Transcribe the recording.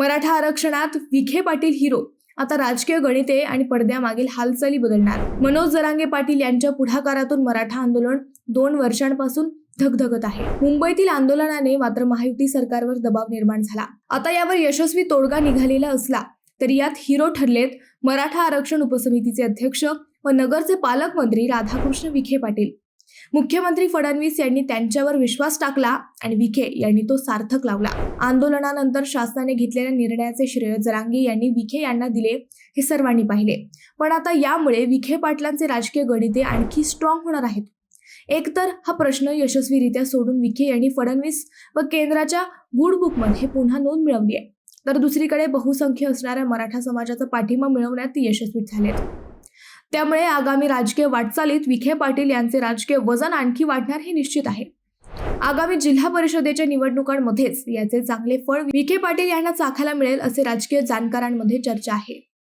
मराठा आरक्षणात विखे पाटील हिरो, आता राजकीय गणिते आणि पडद्यामागील हालचाली बदलणार. मनोज जरांगे पाटील यांच्या पुढाकारातून मराठा आंदोलन 2 वर्षांपासून धगधगत आहे. मुंबईतील आंदोलनाने मात्र महायुती सरकारवर दबाव निर्माण झाला. आता यावर यशस्वी तोडगा निघालेला असला तरी यात हिरो ठरलेत मराठा आरक्षण उपसमितीचे अध्यक्ष व नगरचे पालकमंत्री राधाकृष्ण विखे पाटील. मुख्यमंत्री फडणवीस यांनी त्यांच्यावर विश्वास टाकला आणि विखे यांनी तो सार्थक लावला. आंदोलनानंतर शासनाने घेतलेल्या निर्णयाचे श्रेय जरांगे यांनी विखे यांना दिले हे सर्वांनी पाहिले. पण आता यामुळे विखे पाटलांचे राजकीय गणिते आणखी स्ट्रॉंग होणार आहेत. एकतर हा प्रश्न यशस्वीरित्या सोडून विखे यांनी फडणवीस व केंद्राच्या गुडबुकमध्ये पुन्हा नोंद मिळवली आहे, तर दुसरीकडे बहुसंख्य असणाऱ्या मराठा समाजाचा पाठिंबा मिळवण्यात ते यशस्वी झालेत. त्यामुळे आगामी राजकीय वाटचालीत विखे पाटील यांचे राजकीय वजन आणखी वाढणार हे निश्चित आहे. आगामी जिल्हा परिषदेच्या निवडणुकांमध्येच याचे चांगले फळ विखे पाटील यांना चाखायला मिळेल असे राजकीय जाणकारांमध्ये चर्चा आहे.